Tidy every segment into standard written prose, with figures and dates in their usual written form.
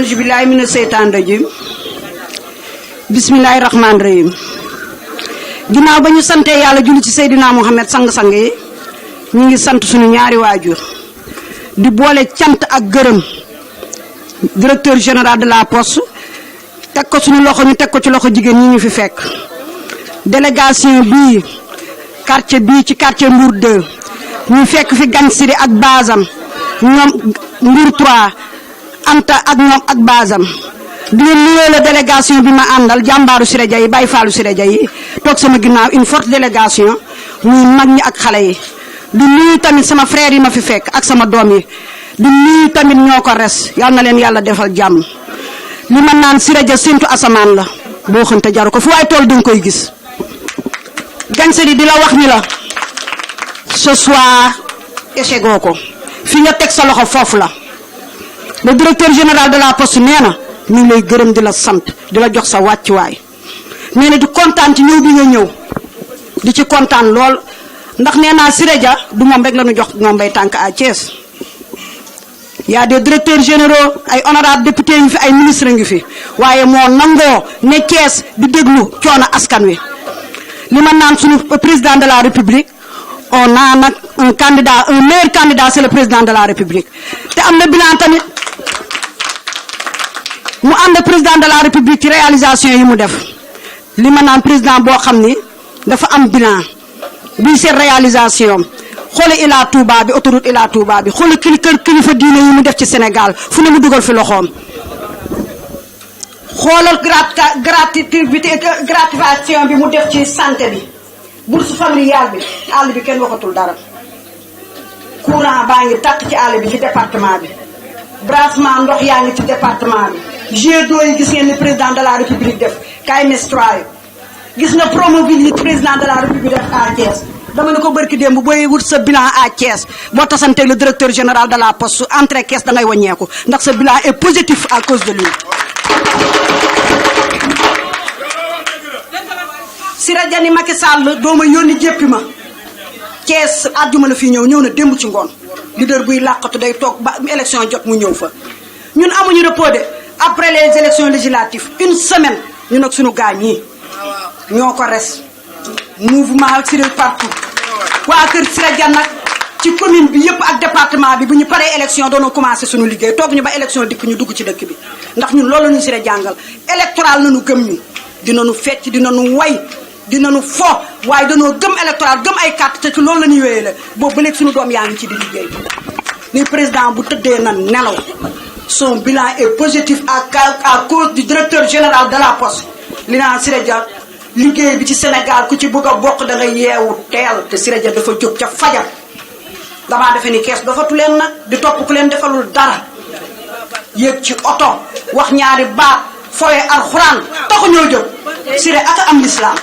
auzu billaahi mina seytaani rajiim bismillaahi rahmaani rahiim ginnaaw ba ñu santee yàlla julli ci Seydina Muhammad sang-sang yi ñu ngi sant suñu ñaari waajur di boole cant ak gërëm directeur général de la poste teg ko suñu loxo ñu teg ko ci loxo jigéen ñi ñu fi fekk délégation bii quartier bii ci quartier Mbour 2 ñu fekk fi Gagne Siri ak basam ñoom Mbour 3 Anta ak ñoom ak basam di leen nuyoo la délégation bi ma àndal jàmbaaru Siré Dia yi Baye Fallou Siré Dia yi toog sama ginnaaw une forte délégation muy mag ñi ak xale yi di nuyu tamit sama frère yi ma fi fekk ak sama doom yi di nuyu tamit ñoo ko res yal na leen yàlla defal jàmm li ma naan Siré Dia séntu asamaan la boo xënte jaru ko fu waay tool danga koy gis Gagne Siri di la wax ni la ce soir échec goo ko fi nga teg sa loxo foofu la le directeur général de la poste nee na ñu ngi lay gërëm di la sant di la jox sa wàccuwaay nee na di kontaan ci ñëw bi nga ñëw di ci kontaan lool ndax nee naa Siré Dia du moom rek la ñu jox moom bay tànk à Thiès y a des directeurs généraux ay honorables députés ngi fi ay ministres ngi fi waaye moo nangoo ne Thiès di déglu coono askan wi li ma naan suñu président de la république on a nag un candidat un meilleur candidat c'est le président de la république te am na bilan tamit mu ànd président de la république ci réalisation yi mu def li ma naan président boo xam ni dafa am bilan buy seet réalisation xoole Ila Touba bi autoroute Ila Touba bi xoole kilifa diine yi mu def ci Sénégal fu ne mu dugal fi loxoom xoolal gratification bi mu def ci santé bi bourse familiale bi àll bi kenn waxatul dara courant baa ngi tàkk ci àll bi ci département bi branchement ndox yaa ngi ci département bi jet d'eau yi gis ngeen ni président de la république def KMS 3 yi gis nga Promoville yi président de la république def à Thiès dama ne ko barki démb booy wut sa bilan à Thiès boo tasanteeg le directeur général de la poste entrée caisse da ngay wàññeeku ndax sa bilan est positif à cause de lui. Siré Dia ni Macky Sall doo ma yónni jéppi ma Thiès àjjuma la fi ñëw na démb ci ngoon leader buy làqatu day toog ba élection jot mu ñëw fa ñun amuñu repos de après les élections législatives une semaine ñun ak suñu gaañ yi ñoo ko res mouvement Siré partout waa kër Siré Dia nag ci commune bi yëpp ak département bi bu ñu paree élection doonoo commencé suñu liggéey toog ñu ba élection dikk ñu dugg ci dëkk bi ndax ñun loolu ñu Siré jàngal électoral nañu gëm ñu dinañu fecc dinañu way dinañu fo waaye danoo gëm électoral gëm ay carte te ci loolu la ñuy wéyee la boobu ba léegi suñu doom yaa ngi ci di liggéey ni président bu tëddee na nelaw son bilan est positif à cause du directeur général de la poste li naan Siré Dia liggéey bi ci Sénégal ku ci bëgg a bokk da ngay yeewu teel te Siré Dia dafa jóg ca fajar damaa defe ni kees dafatu leen nag di topp ku leen defalul dara yéeg ci oto wax ñaari baat fooye alxuraan taxu ñoo jóg Siré ak am l'islam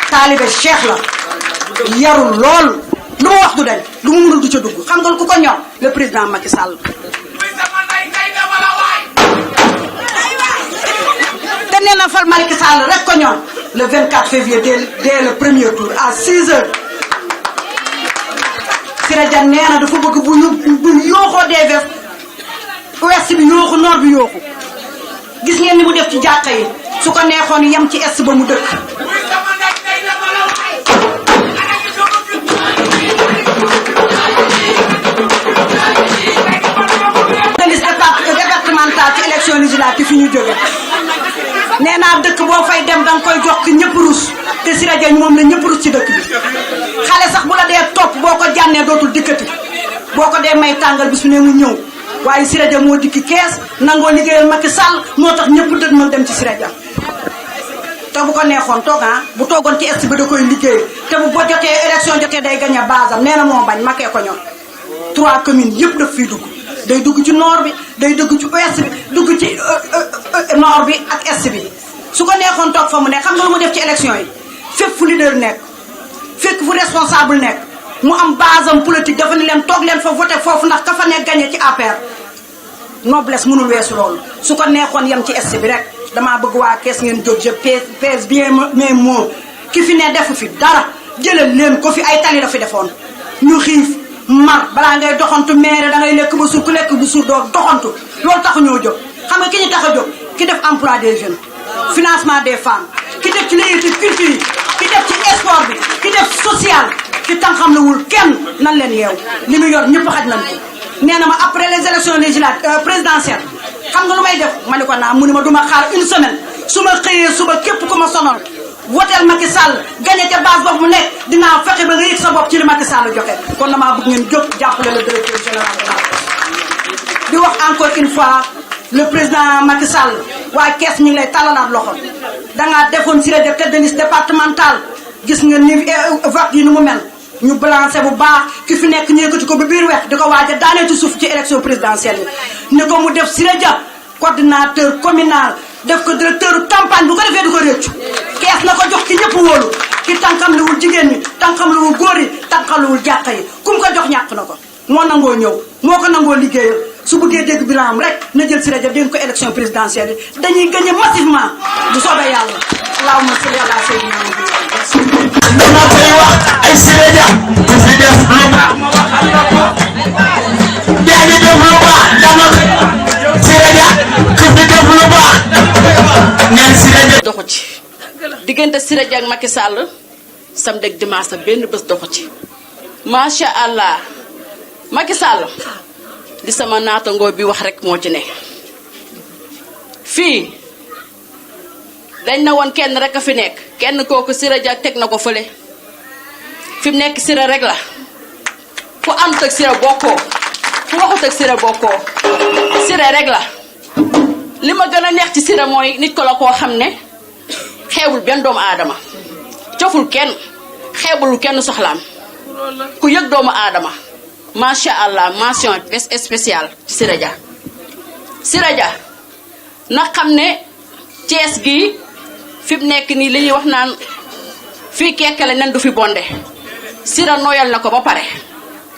taalibe cheikh la yarul lool lu mu wax du dañ lu mu mënul du ca dugg xam nga ku ko ñor le président Macky Sall te nee na fal Macky Sall rek ko ñor le 24 février dès le premier tour à 6 heures Siré Dia nee na dafa bëgg bu yooxoo dee vef ouest bi yooxu nord bi yooxu gis ngeen ni mu def ci jàkka yi su ko neexoon yem ci est ba mu dëkk liste départementale ci élection législative fi ñu jóge nee naa dëkk boo fay dem danga koy jox ki ñëpp rus te Siré Dia moom la ñëpp rus ci dëkk bi xale sax bu la dee topp boo ko jànnee dootul dikkati boo ko dee may tàngal bis bu ne mu ñëw waaye Siré Dia moo dikki kees nangoo liggéeyal Macky Sall moo tax ñëpp dëgg mën dem ci Siré Dia te bu ko neexoon toog bu toogoon ci est bi da koy liggéey te bu jotee élection jotee day gañ a basam nee na moo bañ Macky ko ñor 3 communes yëpp daf fiy dugg day dugg ci nord bi day dugg ci ouest bi dugg ci nord bi ak est bi su ko neexoon toog fa mu nekk xam nga lu mu def ci élection yi fépp fu leader nekk fekk fu responsable nekk mu am basam politique dafa ni leen toog leen fa voté foofu ndax ka fa nekk gagné ci APR noblesse mënul weesu loolu su ko neexoon yem ci est bi rek damaa bëgg waa kees ngeen jóg je pèse bien mes mots ki fi ne defu fi dara jëlal leen ko fi ay tali la fi defoon ñu xiif mar balaa ngay doxantu maire da ngay lekk ba suur ku lekk bu suur doo doxantu loolu taxu ñoo jóg xam nga ki ñu tax a jóg ki def emploi des jeunes financement des femmes ki def ci léegi culture yi ki def ci sport bi ki def social ki tam xam la wul kenn nan leen yeew li mu yor ñëpp xaj nañ ko nee na ma après les élections législatives présidentielles xam nga lu may def ma ne ko naa mu ne ma duma xaar une semaine su ma xëyee suba képp ku ma sonal woteel Macky Sall gagné ca base boobu mu nekk dinaa fexe ba nga yëg sa bopp ci li Macky Sall joxe kon damaa bëgg ngeen jóg jàppale le directeur général de la Poste di wax encore une fois le président Macky Sall waa Kees ñu ngi lay tàllalaat loxo dangaa defoon si de tête de liste départementale gis nga ni vote yi ni mu mel ñu balancé bu baax ki fi nekk ñu yëkkati ko ba biir wex di ko waaj a daanee ci suuf ci élection présidentielle yi ni ko mu def Siré Dia coordinateur communal def ko directeur campagne bu ko defee du ko réccu Kees na ko jox ki ñëpp wóolu ki tànkam luwul jigéen ñi tànkam luwul góor yi tànkam luwul jàkka yi ku mu ko jox ñàkk na ko moo nangoo ñëw moo ko nangoo liggéeyal su bëggee dégg bilan am rek na jël Siré Dia dénk ko élection présidentielle yi dañuy gagné massivement bu soobee yàlla allahumma salli ala sayyidina Muhammad dama koy wax ay Siré Dia ku fi def lu baax ma waxal la ko yaa ngi def lu baax dama Siré Dia ku fi def lu baax ngeen Siré Dia doxu ci diggante Siré Dia ak Macky Sall samedi ak dimanche sa benn bés doxu ci macha allah Macky Sall li sama naatangoo bi wax rek moo ci ne fii dañ na woon kenn rek a fi nekk kenn kooku Siré Dia teg na ko fële fi mu nekk Siré rek la ku àndut ak Siré bokkoo ku waxut ak Siré bokkoo Siré rek la li ma gën a neex ci Siré mooy nit ko la koo xam ne xeebul benn doomu aadama coful kenn xeebul kenn soxlaam ku yëg doomu aadama macha allah mention spéciale ci Siré Dia Siré Dia na xam ne Thiès gi fi mu nekk nii li ñuy wax naan fii kekkale nen du fi bonde Siré nooyal na ko ba pare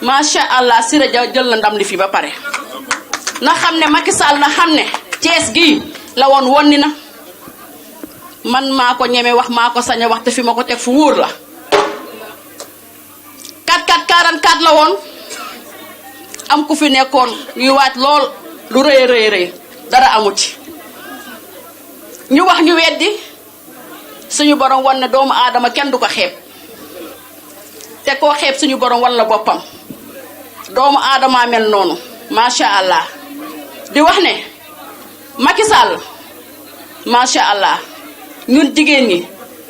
macha allah Siré Dia jël na ndam li fi ba pare na xam ne Macky Sall na xam ne Thiès gi la woon wonni na man maa ko ñeme wax maa ko sañ a wax te fi ma ko teg fu wóor la 44 la woon am ku fi nekkoon yu waaj lool lu rëy dara amu ci ñu wax ñu weddi suñu borom wan ne doomu aadama kenn du ko xeeb te koo xeeb suñu borom wan la boppam doomu aadama mel noonu macha allah di wax ne Macky Sall macha allah ñun jigéen ñi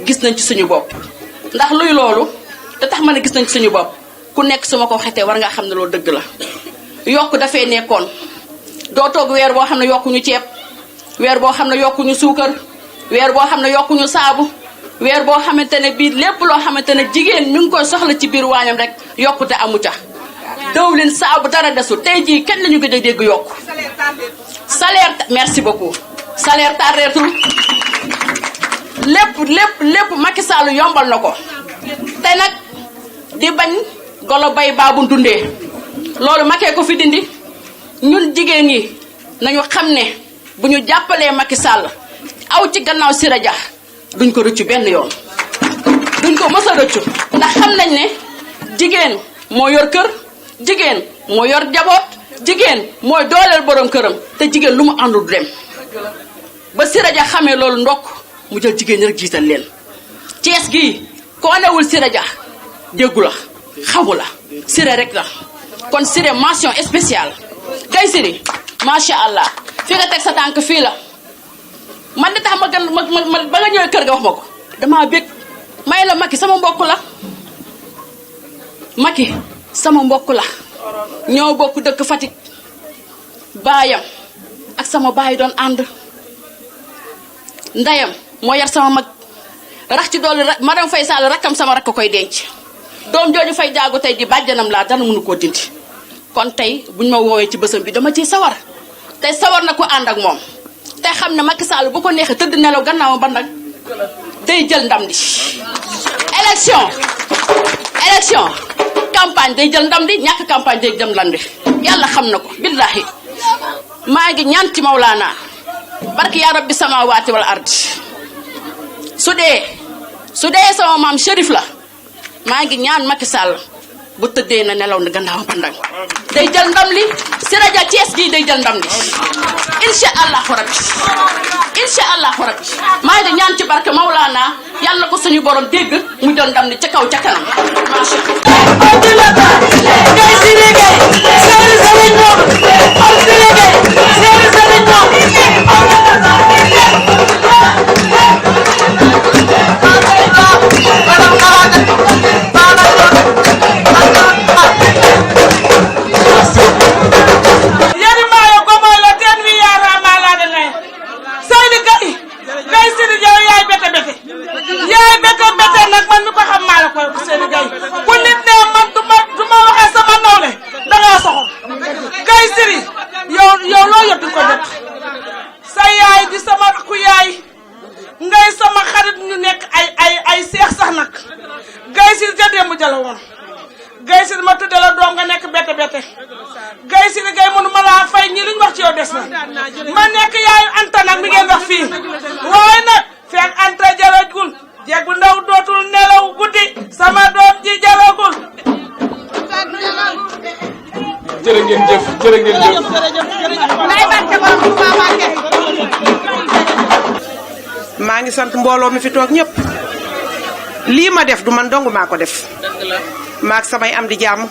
gis nañ ci suñu bopp ndax luy loolu te tax ma ne gis nañ ci suñu bopp ku nekk su ma ko xetee war nga xam ne loolu dëgg la yokk dafay nekkoon doo toog weer boo xam ne yokkuñu ceeb weer boo xam ne yokkuñu suukar weer boo xam ne yokkuñu saabu weer boo xamante ne bii lépp loo xamante ne jigéen mi ngi koy soxla ci biir waañam rek yokkute amu ca dawlin saabu dara desul tey jii kenn lañu gëj a dégg yokku salaire merci beaucoup salaire tardeetul lépp Macky Sall yombal na ko te nag di bañ golo bay baabu dundee loolu Macky ko fi dindi ñun jigéen ñi nañu xam ne bu ñu jàppalee Macky Sall aw ci gannaaw Siré Dia duñ ko rëccu benn yoon duñ ko mës a rëccu ndax xam nañ ne jigéen moo yor kër jigéen moo yor jaboot jigéen mooy dooleel borom këram te jigéen lu mu àndul du dem ba Siré Dia xamee loolu ndokk mu jël jigéen ñi rek jiital leen Thiès gii ko anewul Siré Dia déggu la xamu la Siré rek la kon Siré mention spéciale kay Siré macha allah fi nga teg sa tànk fii la man di tax ma gën ma ba nga ñëwee kër ga wax ma ko damaa bég may la Macky sama mbokk la Macky sama mbokk la ñoo bokk dëkk Fatick baayam ak sama baay doon ànd ndeyam moo yar sama mag rax ci doolu madame Faye Sall rakkam sama rakk koy denc doom jooju fay jaagu tey di bàjjanam laa dara mënu koo dindi kon tey buñ ma woowee ci bësam bi dama ciy sawar tey sawar na ko ànd ak moom te xam ne Macky Sall bu ko neexee tëdd nelaw gannaawam ba nag day jël ndam li élection campagne day jël ndam li ñàkk campagne day jël ndam li yàlla xam na ko billahi maa ngi ñaan ci Mawlaana barki yaa rabbi samaawaati wal ardi su dee sama maam Chérif la maa ngi ñaan Macky Sall bu tëddee na nelaw na gannaaw bandang day jël ndam li Siré Dia Thiès gii day jël ndam li incha allahu rabbi incha allahu rabbi maa ngi ñaan ci barke Maulana yàlla ko suñu borom dégg mu jël ndam li ca kaw ca kanam macha maa ngi sant mbooloo mi fi toog ñëpp lii ma def du man dong maa ko def maak samay am di jàmm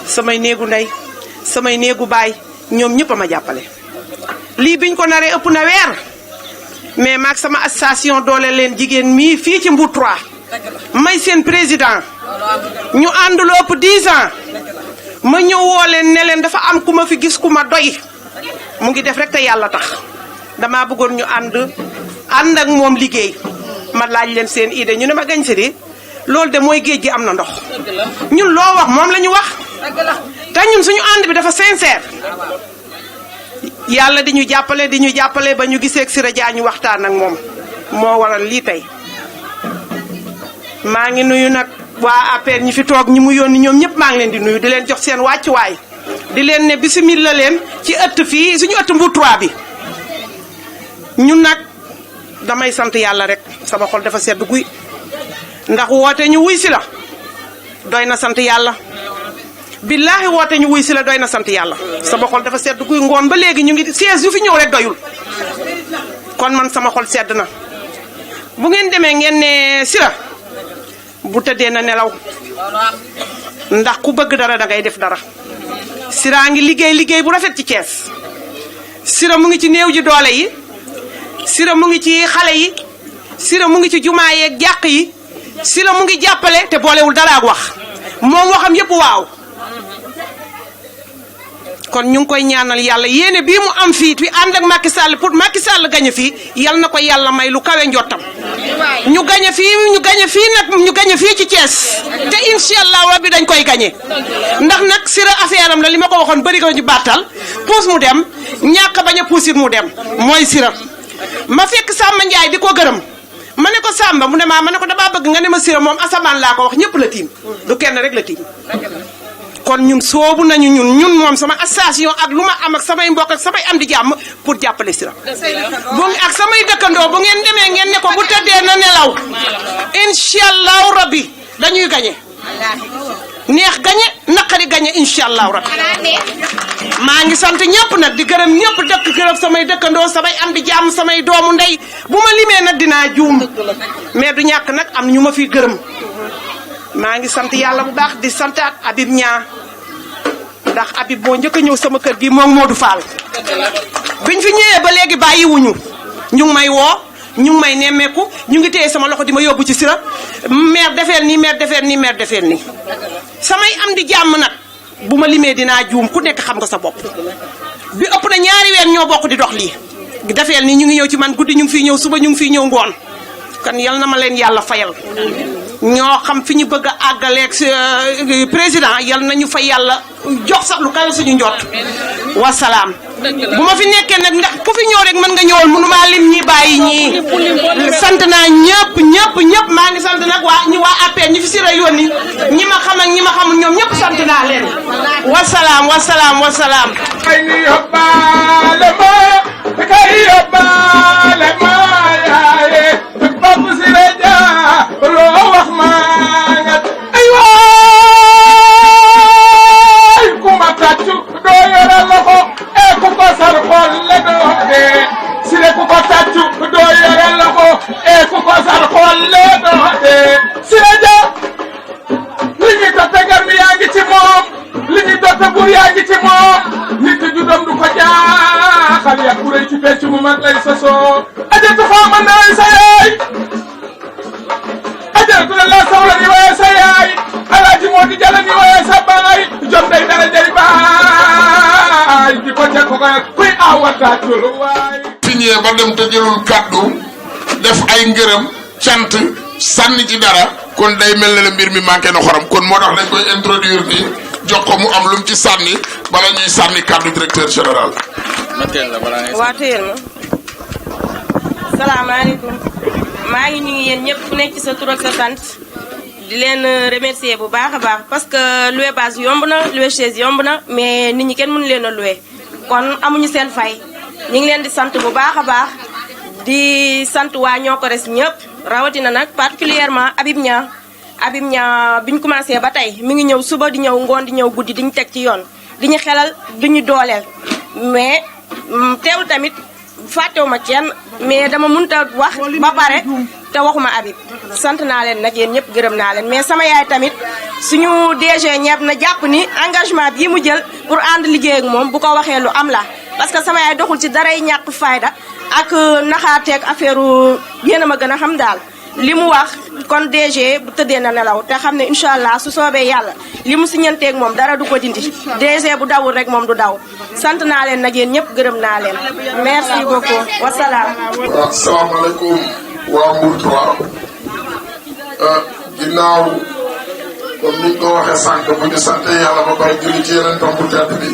samay néegu ndey samay néegu baay ñoom ñëpp a ma jàppale lii biñ ko naree ëpp na weer mais maak sama association doole leen jigéen mii fii ci Mbour 3 may seen président ñu ànd lu ëpp 10 ans ma ñëw woo leen ne leen dafa am ku ma fi gis ku ma doy mu ngi def rek te yàlla tax dama bëggoon ñu ànd ak moom liggéey ma laaj leen seen idée ñu ne ma Gagne Siry loolu de mooy géej gi am na ndox ñun loo wax moom la ñu wax te ñun suñu ànd bi dafa sincère yàlla di ñu jàppale ba ñu gisee ak Siré Dia ñu waxtaan ak moom moo waral lii tey maa ngi nuyu nag waa APR ñi fi toog ñi mu yónni ñoom ñëpp maa ngi leen di nuyu di leen jox seen wàccuwaay di leen ne bismillah leen ci ëtt fii suñu ëtt Mbour 3 bi ñun nag damay sant yàlla rek sama xol dafa sedd guy ndax woote ñu wuy si la doy na sant yàlla billaahi woote ñu wuy si la doy na sant yàlla sama xol dafa sedd guy ngoon ba léegi ñu ngi siège yu fi ñëw rek doyul kon man sama xol sedd na bu ngeen demee ngeen ne Siré bu tëddee na nelaw ndax ku bëgg dara dangay def dara Siré a ngi liggéey bu rafet ci Thiès Siré mu ngi ci néew ji doole yi Siré mu ngi ci xale yi Siré mu ngi ci jumaa yeeg jàq yi Siré mu ngi jàppale te boolewul dara ak wax moom waxam yépp waaw kon ñu ngi koy ñaanal yàlla yéene bii mu am fii fi ànd ak Macky Sall pour Macky Sall gañe fii yal na ko yàlla may lu kawe njottam ñu gañe fii ci Thiès te incha allah rabbi dañ koy gañe ndax nag Siré affaire am la li ma ko waxoon bëri ko ñu bàttal puus mu dem ñàkk bañ a puusit mu dem mooy Siré ma fekk Samba Ndiaye di ko gërëm ma ne ko Samba mu ne ma ne ko damaa bëgg nga ne ma Siré moom asamaan laa ko wax ñëpp la tiim du kenn rek la tiim kon ñun soobu nañu ñun moom sama association ak lu ma am ak samay mbokk ak samay am di jàmm pour jàppale Siré bu ak samay dëkkandoo bu ngeen demee ngeen ne ko bu tëddee na nelaw incha allahu rabbi dañuy gañe neex gañe naqari gañe incha allahu rabbi maa ngi sant ñëpp nag di gërëm ñëpp gërëm samay dëkkandoo samay am di jàmm samay doomu ndey bu ma limee nag dinaa juum mais du ñàkk nag am ñu ma fi gërëm maa ngi sant yàlla bu baax di santaat Habib Niang ndax Habib boo njëkk a ñëw sama kër gi moom Modou Fall biñ fi ñëwee ba léegi bàyyiwuñu ñu ngi may woo ñu ngi may nemmeeku ñu ngi téye sama loxo di ma yóbbu ci Siré maire defeel nii maire defeel nii maire defeel nii samay am di jàmm nag bu ma limee dinaa juum ku nekk xam nga sa bopp bi ëpp na ñaari weer ñoo bokk di dox lii defeel nii ñu ngi ñëw ci man guddi ñu ngi fiy ñëw suba ñu ngi fiy ñëw ngoon kan yal na ma leen yàlla fayal ñoo xam fi ñu bëgg a àggaleeg président yal nañu fa yàlla jox sax lu kawe suñu njot wasalaam bu ma fi nekkee nag ndax ku fi ñëw rek mën nga ñëwal mënumaa lim ñi bàyyi ñii sant naa ñëpp maa ngi sant nag waa APR ñi fi Siré yónni ñi ma xam ak ñi ma xamul ñoom ñëpp sant naa leen wasalaam kay yóbbaale ma yaaye Pape Siré Dia loo wax ma nga ay waa tàccul waay. fi ñëwee ba dem te jëlul kàddu def ay ngërëm cant sànni ci dara kon day mel ne la mbir mi manqué na xorom kon moo tax dañ koy introduire nii jox ko mu am lu mu ci sànni bala ñuy sànni kàddu directeur général. waa téyel ma salaamaaleykum maa ngi nuyu yéen ñëpp ku nekk ci sa tur ak sa sant di leen remercier bu baax a baax parce que louer base yomb na louer chaise yomb na mais nit ñi kenn mënu leen a louer kon amuñu seen fay ñu ngi leen di sant bu baax a baax di sant waa Niokores ñëpp rawatina nag particulièrement Habib Niang bi ñu commencé ba tey mi ngi ñëw suba di ñëw ngoon di ñëw guddi di ñu teg ci yoon di ñu xelal di ñu dooleel mais teewul tamit fàttewuma kenn mais dama mënut a wax ba pare te waxuma Habib sant naa leen nag yéen ñëpp gërëm naa leen mais sama yaay tamit suñu DG ñepp na jàpp ni engagement bii mu jël pour ànd liggéey ak moom bu ko waxee lu am la parce que sama yaay doxul ci daray ñàkk fayda ak naxaateeg affaire yéen a ma gën a xam daal li mu wax kon DG bu tëddee na nelaw te xam ne incha allah su soobee yàlla li mu siñanteeg moom dara du ko dindi DG bu dawul rek moom du daw sant naa leen nag yéen ñëpp gërëm naa leen merci beaucoup wasalaam. asalaamaaleykum waa Mbour 3 ginnaaw comme ni ñu ko waxee sànq bu ñu sant yàlla ba pare julli ci yeneen tombu tedd bi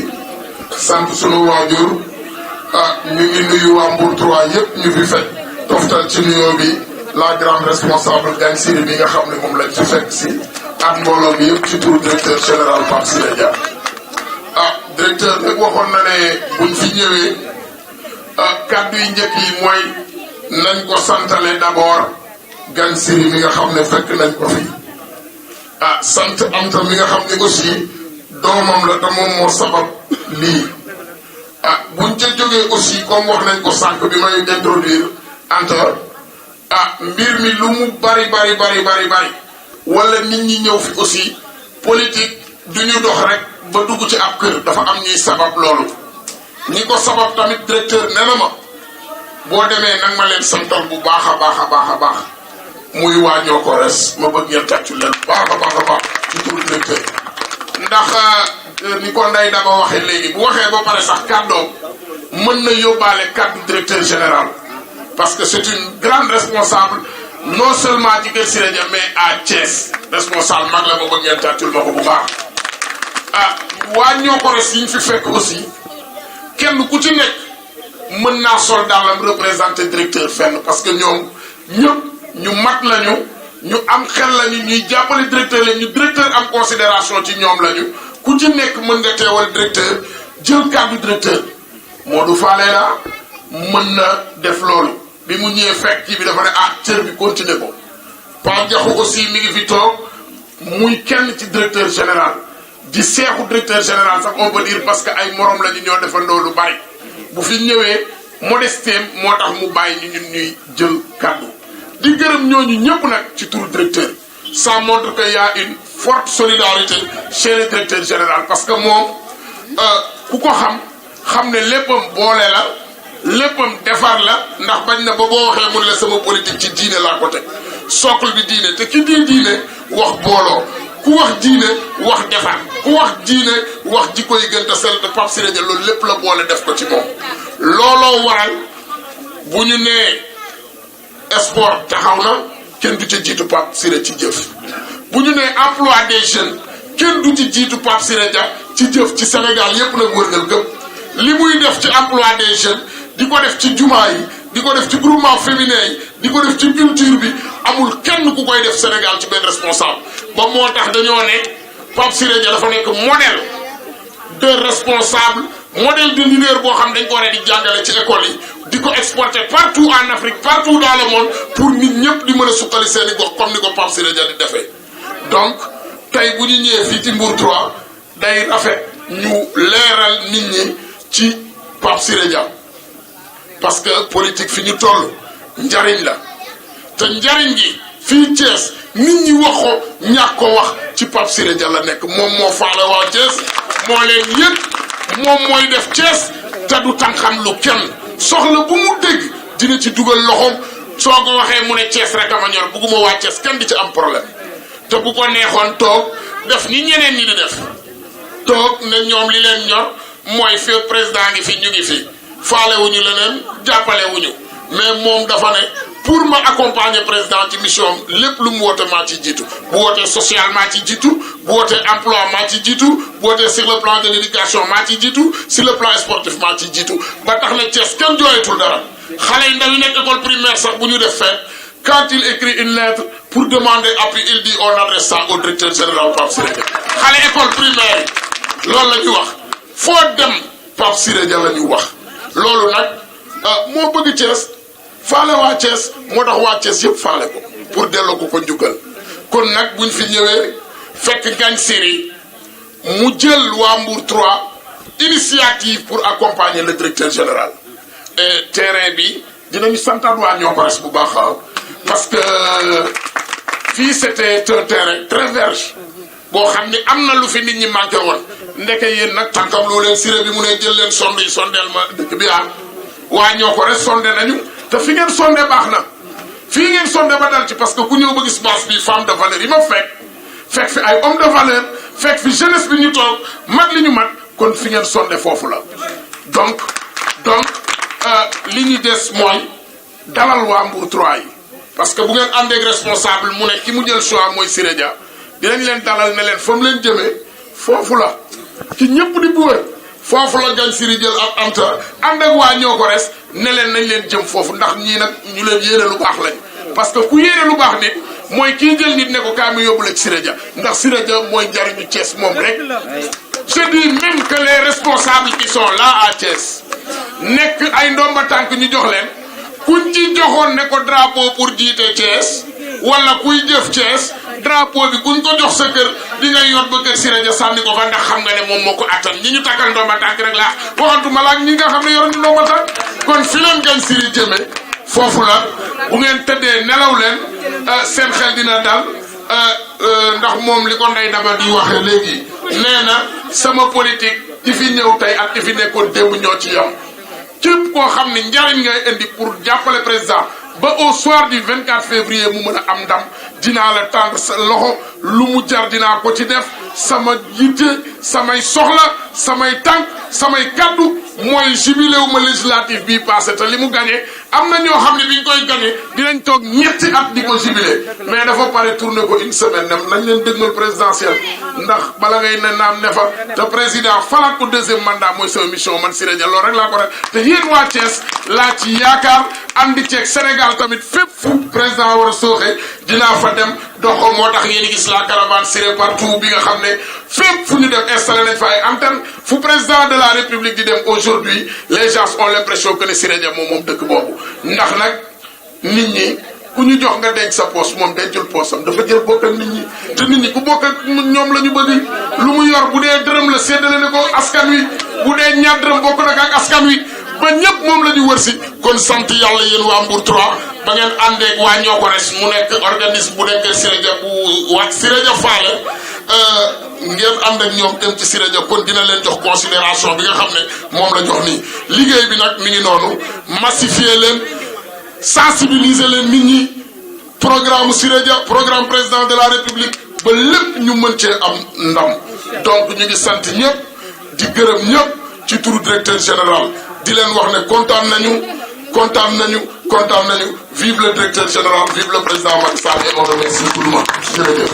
sant sunu waajur ñu ngi nuyu waa Mbour 3 yëpp ñu fi fekk toftal ci nuyoo bi la grande responsable Gagne Siri bi nga xam ne moom lañ ci fekk si ak mbooloo bi yëpp ci turu directeur général Pape Siré Dia directeur nag waxoon na ne buñ fi ñëwee kàddu yi njëkk yi mooy nañ ko santale d'abord Gagne Siri mi nga xam ne fekk nañ ko fi sant Anta mi nga xam ne aussi doomam la te moom moo sabab lii buñ ca jógee aussi comme wax nañ ko sànq bi may introduire Anta mbir mi lu mu bari wala nit ñi ñëw fi aussi politique du ñu dox rek ba dugg ci ab kër dafa am ñuy sabab loolu ñi ko sabab tamit directeur nee na ma boo demee nag ma leen santal bu baax a baax muy waa Niokores ma bëgg ngeen tàccu leen baax a baax ci turu directeur ndax ni ko Ndeye Daba waxee léegi bu waxee ba pare sax kàddoom mën na yóbbaale kàddu directeur général parce que c'est une grande responsable non seulement ci Kër Siré Dia mais à Thiès responsable mag la ma bëgg ngeen tàccul ma ko bu baax waa Niokores yi ñu fi fekk aussi kenn ku ci nekk mën naa sol daalam représenter directeur fenn parce que ñoom ñëpp ñu mat lañu ñu am xel lañu ñuy jàppale directeur lañu ñu directeur am considération ci ñoom lañu ku ci nekk mën nga teewal directeur jël kàddu directeur Modou Fale la mën na def loolu bi mu ñëwee fekk kii bi dafa ne cër bi continuer ko Pape Diakhou aussi mi ngi fi toog muy kenn ci directeur général di seexu directeur général sax on peut dire parce que ay morom lañu ñoo defandoo lu bari bu fi ñëwee modestem moo tax mu bàyyi ñu ñun ñuy jël kàddu di gërëm ñooñu ñëpp nag ci turu directeur ça montre que y a une forte solidarité chez le directeur général parce que moom ku ko xam ne léppam boole la léppam defar la ndax bañ na ba boo waxee mun la sama politique ci diine laa ko teg socle bi diine te ki di diine wax booloo ku wax diine wax defar ku wax diine wax jikko yi gën a sell te Pape Siré Dia loolu lépp la boole def ko ci moom looloo waral bu ñu nee sport taxaw na kenn du ci jiitu Pape Siré ci jëf bu ñu nee emploi des jeunes kenn du ci jiitu Pape Siré Dia ci jëf ci Sénégal yépp nag wërngal gëpp li muy def ci emploi des jeunes di ko def ci jumaa yi di ko def ci groupement féminin yi di ko def ci culture bi amul kenn ku koy def Sénégal ci benn responsable ba moo tax dañoo ne Pape Siré Dia dafa nekk modèle de responsable modèle de leader boo xam dañ ko war a di jàngale ci école yi di ko exporter partout en Afrique partout dans le monde pour nit ñëpp di mën a suqali seen i gox comme ni ko Pape Siré Dia di defee donc tey bu ñu ñëwee fii ci Mbour 3 day rafet ñu leeral nit ñi ci Pape Siré Dia parce que politique fi ñu toll njariñ la te njariñ gi fii Thiès nit ñi wax ko ñàkk ko wax ci Pape Siré Dia la nekk moom moo faale waa Thiès moo leen yëg moom mooy def Thiès te du tànqam lu kenn soxla bu mu dégg dina ci dugal loxoom soo ko waxee mu ne Thiès rek a ma ñor bugguma waa Thiès kenn di ci am problème te bu ko neexoon toog def ni ñeneen ñi di def toog ne ñoom li leen ñor mooy fi président ngi fi ñu ngi fi faale wuñu leneen jàppale wuñu mais moom dafa ne pour ma accompagner président ci mission lépp lu mu woote maa ci jiitu bu wootee social maa ci jiitu bu wootee emploi maa ci jiitu bu wootee sur le plan de l'éducation maa ci jiitu sur le plan sportif maa ci jiitu ba tax na Thiès kenn jooyatul dara xale yi ndaw yi nekk école primaire sax bu ñu def fête quand il écrit une lettre pour demander appui il dit on adresse ça au directeur général Pape Siré Dia xale école primaire yi loolu la ñu wax foo dem Pape Siré Dia la ñu wax loolu nag moo bëgg Thiès faale waa Thiès moo tax waa Thiès yëpp faale ko pour delloo ko njukkal kon nag buñ fi ñëwee fekk Ngagne Siri mu jël waa Mbour 3 initiative pour accompagner le directeur général et terrain bi dinañu santaat waa Niokores bu baax parce que fii c'était un terrain très vierge boo xam ni am na lu fi nit ñi manqué woon ndeke yéen nag tànkam loo leen Siré bi mu ne jël leen sonde yi sondeel ma dëkk bi waa Niokores sonde nañu te fi ngeen sonde baax na fii ngeen sonde ba dal ci parce que ku ñëw ba gis base bi femme de valeur yi ma fekk fi ay homme de valeur fekk fi jeunesse bi ñu toog mat li ñu mat kon fi ngeen sonde foofu la donc li ñu des mooy dalal waa Mbour 3 yi parce que bu ngeen àndeeg responsable mu ne ki mu jël choix mooy Siré Dia dinañ leen dalal ne leen fa mu leen jëmee foofu la ci ñëpp di buwër foofu la Ngagne Siri jël ak Anta ànd ak waa Niokores ne leen nañ leen jëm foofu ndax ñii nag ñu leen yéene lu baax lañ parce que ku yéene lu baax nit mooy kii jël nit ne ko kaa mi yóbbu la ci Siré Dia ndax Siré Dia mooy njariñu Thiès moom rek je dis même que les responsables qui sont là à Thiès nekk ay ndomba tànk ñu jox leen kuñ ci joxoon ne ko drapeau pour jiite Thiès wala kuy jëf Thiès drapeau bi kuñ ko jox sa kër di nga yot ba kër Siré Dia sànni ko fa ndax xam nga ne moom moo ko attan ñi ñu takkal ndomba tànk rek laa waxantuma la ak ñi nga xam ne yor ñu ndomba tànk kon fi leen Ngagne Siri jëme foofu la bu ngeen tëddee nelaw leen seen xel dina dal ndax moom li ko Ndeye Daba di waxee léegi nee na sama politique ci fi ñëw tey ak ci fi nekkoon démb ñoo ci yam képp koo xam ne njariñ ngay indi pour jàppale président ba au soir du 24 février mu mën a am ndam dinaa la tànn sa loxo lu mu jar dinaa ko ci def sama yitte samay soxla samay tànk samay kaddu mooy jubilé wu ma législative bii passé te li mu gagné am na ñoo xam ne bi ñu koy gagné dinañ toog ñetti at di ko jubilé mais dafa pare tourné ko une semaine nañ leen dégmal présidentielle ndax bala ngay ne naam ne fa te président falaat ko deuxième mandat mooy sama mission man Siré Dia loolu rek laa ko def te yéen waa Thiès laa ci yaakaar andi ceeg Sénégal tamit fépp fu président war a sooxe dinaa fa dem doxal moo tax ngeen gis la caravane Siré partout bi nga xam ne fépp fu ñu dem installé nañ fa ay antenne fu président de la république di dem aujourd'hui les gens ont l'impression que ne Siré Dia moom dëkk boobu ndax nag nit ñi ku ñu jox nga denc sa poche moom dencul poosam dafa jël bokk ak nit ñi te nit ñi ku bokk ak ñoom la ñu bëgg lu mu yor bu dee dërëm la séddale ne ko askan wi bu dee ñaar dërëm bokk na ak askan wi ba ñëpp moom la ñu wër si kon sant yàlla yéen waa Mbour 3 ba ngeen àndeeg waa Niokores mu nekk organisme bu nekk Siré Dia bu wàcc Siré Dia faale ngeen ànd ak ñoom dem ci Siré Dia kon dina leen jox considération bi nga xam ne moom la jox nii liggéey bi nag mi ngi noonu massifier leen sensibiliser leen nit ñi programme Siré Dia programme président de la république ba lépp ñu mën cee am ndam donc ñu ngi sant ñëpp di gërëm ñëpp ci turu directeur général di leen wax ne kontaan nañu vive le directeur général vive le président Macky Sall et on remercie tout le monde jërëjëf